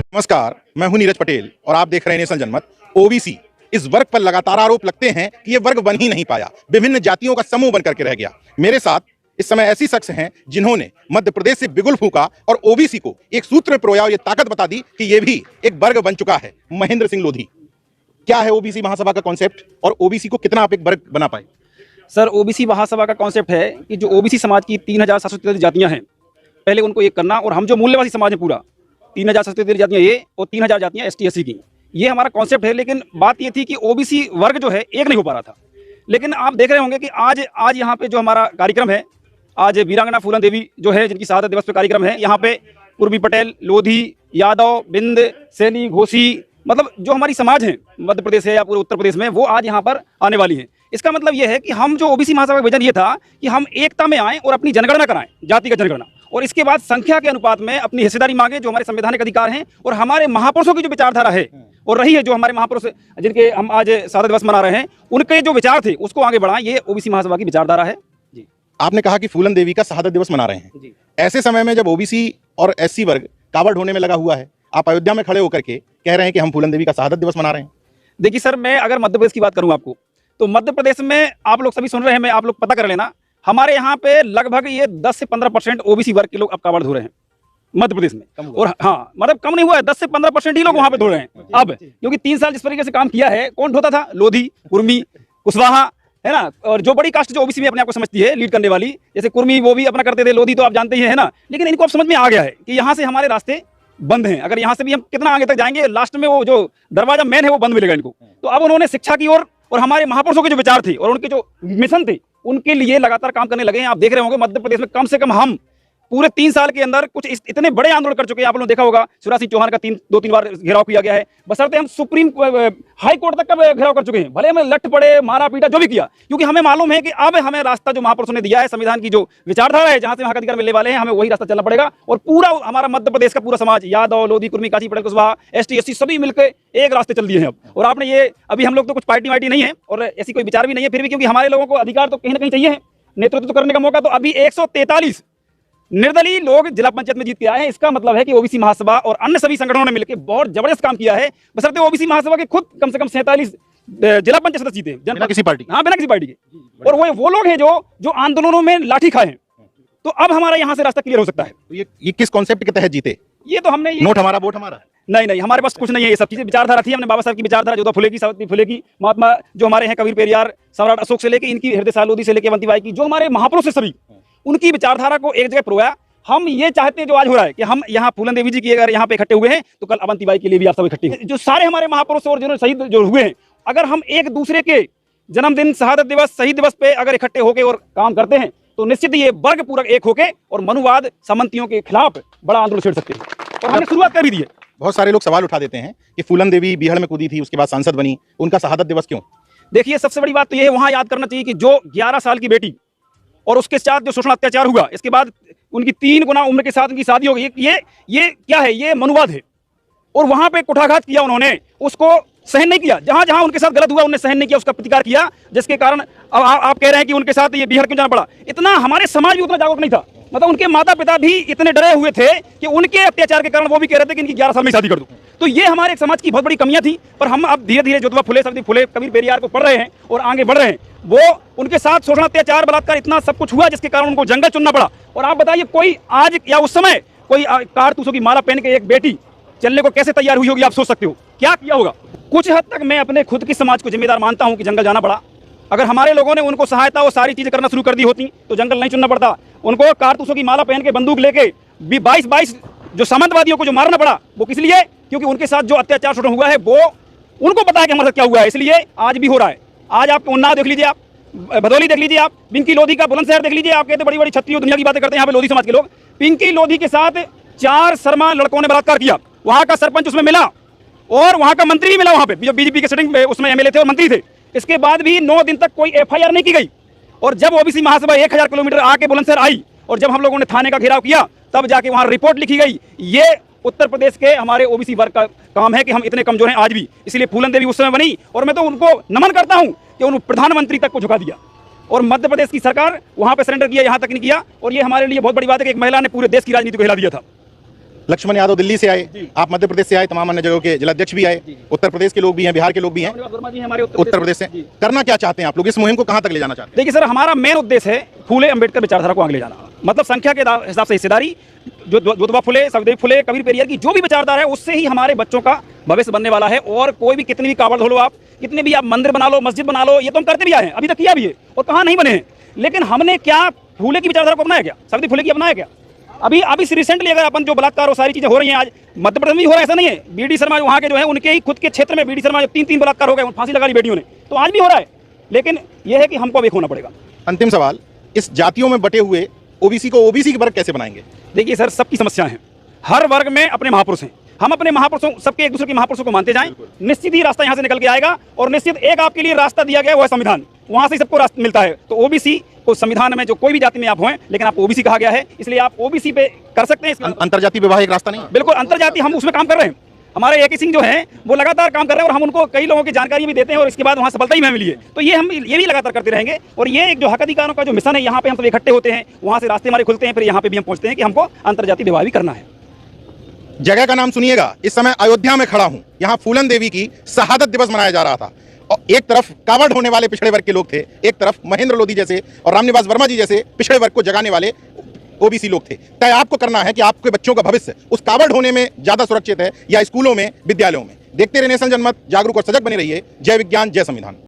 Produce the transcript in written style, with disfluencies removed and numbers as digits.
नमस्कार, मैं हूं नीरज पटेल और आप देख रहे हैं नेशन जनमत। ओबीसी इस वर्ग पर लगातार आरोप लगते हैं कि ये वर्ग बन ही नहीं पाया, विभिन्न जातियों का समूह बनकर के रह गया। मेरे साथ इस समय ऐसी शख्स हैं जिन्होंने मध्य प्रदेश से बिगुल फूका और ओबीसी को एक सूत्र में पिरोया और ये ताकत बता दी कि ये भी एक वर्ग बन चुका है। महेंद्र सिंह लोधी, क्या है ओबीसी महासभा का कॉन्सेप्ट और ओबीसी को कितना आप एक वर्ग बना पाए? सर, ओबीसी महासभा का कॉन्सेप्ट है कि जो ओबीसी समाज की 3733 जातियां हैं, पहले उनको एक करना, और हम जो मूल्यवासी समाज है पूरा 3733 जातियां ये और 3000 जातियां एसटी एससी की, ये हमारा कॉन्सेप्ट है। लेकिन बात ये थी कि ओबीसी वर्ग जो है एक नहीं हो पा रहा था। लेकिन आप देख रहे होंगे कि आज यहाँ पे जो हमारा कार्यक्रम है, आज वीरांगना फूलन देवी जो है जिनकी शहादत दिवस पे कार्यक्रम है, यहाँ पे कुर्मी पटेल, लोधी, यादव, बिंद, सैनी, घोसी, मतलब जो हमारी समाज है मध्य प्रदेश है या पूरे उत्तर प्रदेश में, वो आज यहाँ पर आने वाली है। इसका मतलब ये है कि हम जो ओबीसी महासभा का विजन ये था कि हम एकता में आएँ और अपनी जनगणना कराएं, जातिगत जनगणना, और इसके बाद संख्या के अनुपात में अपनी हिस्सेदारी मांगे, जो हमारे संवैधानिक अधिकार हैं और हमारे महापुरुषों की जो विचारधारा है और रही है, जो हमारे महापुरुष जिनके हम आज शहादत दिवस मना रहे हैं, उनके जो विचार थे उसको आगे बढ़ाएं। ये ओबीसी महासभा की विचारधारा है जी। आपने कहा कि फूलन देवी का शहादत दिवस मना रहे हैं जी। ऐसे समय में जब ओबीसी और एससी वर्ग कावड़ ढोने में लगा हुआ है, आप अयोध्या में खड़े होकर के कह रहे हैं कि हम फूलन देवी का शहादत दिवस मना रहे हैं। देखिए सर, मैं अगर मध्य प्रदेश की बात करूं आपको, तो मध्य प्रदेश में आप लोग सभी सुन रहे हैं, मैं आप लोग पता कर लेना, हमारे यहाँ पे लगभग ये 10 से 15% ओबीसी वर्ग के लोग अब कावड़ धो रहे हैं मध्य प्रदेश में। और हाँ, मतलब कम नहीं हुआ है, 10 से 15% ही लोग वहाँ पे धो रहे हैं अब, क्योंकि 3 साल जिस तरीके से काम किया है, कौन धोता था? लोधी, कुर्मी, कुशवाहा, है ना, और जो बड़ी कास्ट जो ओबीसी में अपने आप को समझती है लीड करने वाली, जैसे कुर्मी वो भी अपना करते थे, लोधी तो आप जानते ही है ना। लेकिन इनको अब समझ में आ गया है कि यहाँ से हमारे रास्ते बंद हैं, अगर यहाँ से भी हम कितना आगे तक जाएंगे, लास्ट में वो जो दरवाजा मेन है वो बंद मिलेगा इनको। तो अब उन्होंने शिक्षा की ओर और हमारे महापुरुषों के जो विचार थे और उनके जो मिशन थे उनके लिए लगातार काम करने लगे हैं। आप देख रहे होंगे मध्य प्रदेश में कम से कम हम पूरे 3 साल के अंदर कुछ इतने बड़े आंदोलन कर चुके हैं। आप लोगों ने देखा होगा, शिवराज सिंह चौहान का 2-3 बार घेराव किया गया है, बशर्ते हम सुप्रीम हाई कोर्ट तक का घेराव कर चुके हैं, भले हमें लठ पड़े, मारा पीटा, जो भी किया, क्योंकि हमें मालूम है कि अब हमें रास्ता जो महापुरुषों ने दिया है, संविधान की जो विचारधारा है, जहां से वहां का अधिकार मिलने वाले हैं, हमें वही रास्ता चलना पड़ेगा। और पूरा हमारा मध्य प्रदेश का पूरा समाज, यादव, लोधी, कुर्मी, काची, पटेल, कुशवाहा, एसटी एससी, सभी मिलकर एक रास्ते चल दिए हैं अब। और आपने ये अभी हम लोग तो कुछ पार्टी वार्टी नहीं है और ऐसी कोई विचार भी नहीं है, फिर भी क्योंकि हमारे लोगों को अधिकार तो कहीं ना कहीं चाहिए, नेतृत्व तो करने का मौका, तो अभी 143 निर्दलीय लोग जिला पंचायत में जीत के आए हैं। इसका मतलब है कि ओबीसी महासभा और अन्य सभी संगठनों ने मिलकर बहुत जबरदस्त काम किया है, बशर्ते ओबीसी महासभा के खुद कम से कम 47 जिला पंचायत सदस्य जीते बिना किसी पार्टी। हाँ, बिना किसी पार्टी के। और वो लोग हैं जो आंदोलनों में लाठी खाए हैं। तो अब हमारा यहाँ से रास्ता क्लियर हो सकता है। तो ये किस कॉन्सेप्ट के तहत जीते? ये तो हमने नोट हमारा, वोट हमारा? नहीं, हमारे पास कुछ नहीं है, ये सब चीजें विचारधारा थी। हमने बाबा साहब की विचारधारा, जोधा फुले की, सावित्री फुले की, महात्मा जो हमारे हैं कबीर पेरियार, सम्राट अशोक से लेके इनकी हृदय साल लोधी से लेके अवंतीबाई की, जो हमारे महापुरुष है सभी, उनकी विचारधारा को एक जगह पिरोया। हम ये चाहते हैं जो आज हो रहा है कि हम यहाँ फूलन देवी जी की अगर यहाँ पे इकट्ठे हुए हैं, तो कल अवंतीबाई के लिए भी आप सब इकट्ठे हैं। जो सारे हमारे महापुरुष और जिन्होंने शहीद जो हुए हैं, अगर हम एक दूसरे के जन्मदिन, शहादत दिवस, शहीद दिवस पे अगर इकट्ठे होकर और काम करते हैं, तो निश्चित ये वर्ग पूरा एक होके और मनुवाद, सामंतियों के खिलाफ बड़ा आंदोलन छेड़ सकते हैं। और हमने शुरुआत कर भी दी है। बहुत सारे लोग सवाल उठा देते हैं कि फूलन देवी बिहार में कूदी थी, उसके बाद सांसद बनी, उनका शहादत दिवस क्यों? देखिए, सबसे बड़ी बात तो ये है, वहां याद करना चाहिए कि जो 11 साल की बेटी और उसके साथ जो शोषण अत्याचार हुआ, इसके बाद उनकी 3 गुना उम्र के साथ उनकी शादी हो गई, ये क्या है? ये मनुवाद है। और वहां पे कुठाघात किया उन्होंने, उसको सहन नहीं किया। जहां जहां उनके साथ गलत हुआ उन्होंने सहन नहीं किया, उसका प्रतिकार किया, जिसके कारण अब आप कह रहे हैं कि उनके साथ ये बिहार क्यों जाना पड़ा। इतना हमारे समाज भी उतना जागरूक नहीं था, मतलब उनके माता पिता भी इतने डरे हुए थे कि उनके अत्याचार के कारण वो भी कह रहे थे कि इनकी 11 साल में शादी कर दूं। तो ये हमारे समाज की बहुत बड़ी कमियां थी। पर हम अब धीरे धीरे जोधबा फुले, सावित्री फुले, कबीर पेरियार को पढ़ रहे हैं और आगे बढ़ रहे हैं। वो उनके साथ शोषण, अत्याचार, बलात्कार, इतना सब कुछ हुआ, जिसके कारण उनको जंगल चुनना पड़ा। और आप बताइए, कोई आज या उस समय कोई कारतूसों की माला पहन के एक बेटी चलने को कैसे तैयार हुई होगी? आप सोच सकते हो क्या किया होगा। कुछ हद तक मैं अपने खुद की समाज को जिम्मेदार मानता हूं कि जंगल जाना पड़ा। अगर हमारे लोगों ने उनको सहायता और सारी चीजें करना शुरू कर दी होती तो जंगल नहीं चुनना पड़ता। उनको कारतूसों की माला पहन के, बंदूक लेके 22 जो सामंतवादियों को जो मारना पड़ा, वो किस लिए? क्योंकि उनके साथ जो अत्याचार शोषण हुआ है वो उनको पता है कि हमारे साथ क्या हुआ है, इसलिए आज भी हो रहा है। आज आप उन्नाव देख लीजिए, आप भदौली देख लीजिए, आप पिंकी लोधी का बुलंदशहर देख लीजिए। आप कहते बड़ी बड़ी छत्रियों दुनिया की बातें करते हैं, यहाँ पे लोधी समाज के लोग। पिंकी लोधी के साथ 4 शर्मा लड़कों ने बलात्कार किया, वहां का सरपंच उसमें मिला और वहां का मंत्री मिला, वहां पे जो बीजेपी के सिटिंग में उसमें एमएलए थे और मंत्री थे। इसके बाद भी 9 दिन तक कोई एफआईआर नहीं की गई। और जब ओबीसी महासभा 1000 किलोमीटर आके बुलंदशहर आई और जब हम लोगों ने थाने का घेराव किया, तब जाके वहां रिपोर्ट लिखी गई। ये उत्तर प्रदेश के हमारे ओबीसी वर्ग का काम है कि हम इतने कमजोर हैं आज भी, इसलिए फूलन देवी उस समय बनी। और मैं तो उनको नमन करता हूं कि उन्होंने प्रधानमंत्री तक को झुका दिया और मध्य प्रदेश की सरकार वहां पे सरेंडर किया, यहां तक नहीं किया। और ये हमारे लिए बहुत बड़ी बात है कि एक महिला ने पूरे देश की राजनीति को हिला दिया था। लक्ष्मण यादव दिल्ली से आए, आप मध्य प्रदेश से आए, तमाम अन्य जगहों के जिलाध्यक्ष भी आए, उत्तर प्रदेश के लोग भी हैं, बिहार के लोग भी हैं, वर्मा जी हमारे उत्तर प्रदेश से। करना क्या चाहते हैं आप लोग, इस मुहिम को कहां तक ले जाना चाहते हैं? देखिए सर, हमारा मेन उद्देश्य है फूले अंबेडकर विचारधारा को आगे ले जाना। मतलब संख्या के हिसाब से हिस्सेदारी, जो ज्योतिबा फुले, सखदेव फुले, कबीर पेरियर की जो भी विचारधारा है, उससे ही हमारे बच्चों का भविष्य बनने वाला है। और कोई भी कितनी भी कावड़ धो लो आप, कितने भी आप मंदिर बना लो, मस्जिद बना लो, ये तो हम करते भी आए हैं, अभी तक किया भी है, और कहाँ नहीं बने हैं। लेकिन हमने क्या फूले की विचारधारा को अपनाया क्या, सखदेव फुले की अपनाया क्या? अभी रिसेंटली अगर अपन जो बलात्कार और सारी चीजें हो रही हैं आज मध्य प्रदेश में भी हो रहा है, ऐसा नहीं है। बीडी शर्मा वहाँ के जो है, उनके ही खुद के क्षेत्र में बीडी शर्मा 3 बलात्कार हो गए, फांसी लगा ली बेटियों ने, तो आज भी हो रहा है। लेकिन यह है कि हमको अब एक होना पड़ेगा। अंतिम सवाल, इस जातियों में बटे हुए ओबीसी को ओबीसी के वर्ग कैसे बनाएंगे? देखिए सर, सबकी समस्या है, हर वर्ग में अपने महापुरुष हैं, हम अपने महापुरुषों, सबके एक दूसरे के महापुरुषों को मानते जाएं, निश्चित ही रास्ता यहाँ से निकल के आएगा। और निश्चित एक आपके लिए रास्ता दिया गया, वो है संविधान, वहां से सबको रास्ता मिलता है। तो ओबीसी को संविधान में जो कोई भी जाति में आप हों, लेकिन आपको ओबीसी कहा गया है, इसलिए आप ओबीसी पे कर सकते हैं। अंतरजातीय विवाह एक रास्ता नहीं? बिल्कुल अंतरजाति, हम उसमें काम कर रहे हैं। हमारे AK सिंह जो हैं वो लगातार काम कर रहे हैं, और हम उनको कई लोगों की जानकारी भी देते हैं, और इसके बाद वहाँ सफलता ही हमें मिली है। तो ये हम ये भी लगातार करते रहेंगे। और ये एक जो हक अधिकारों का जो मिशन है, यहाँ पे हम सब इकट्ठे होते हैं, वहाँ से रास्ते हमारे खुलते हैं, फिर यहाँ पे भी हम पहुँचते हैं कि हमको अंतरजातीय विवाह भी करना है। जगह का नाम सुनिएगा, इस समय अयोध्या में खड़ा हूं, यहाँ फूलन देवी की शहादत दिवस मनाया जा रहा था, और एक तरफ कावड़ होने वाले पिछड़े वर्ग के लोग थे, एक तरफ महेंद्र लोधी जैसे और रामनिवास वर्मा जी जैसे पिछड़े वर्ग को जगाने वाले ओबीसी लोग थे। तय आपको करना है कि आपके बच्चों का भविष्य उस कावड़ होने में ज्यादा सुरक्षित है या स्कूलों में, विद्यालयों में। देखते रहिए नेशन जनमत, जागरूक और सजग बने रहिए। जय विज्ञान, जय संविधान।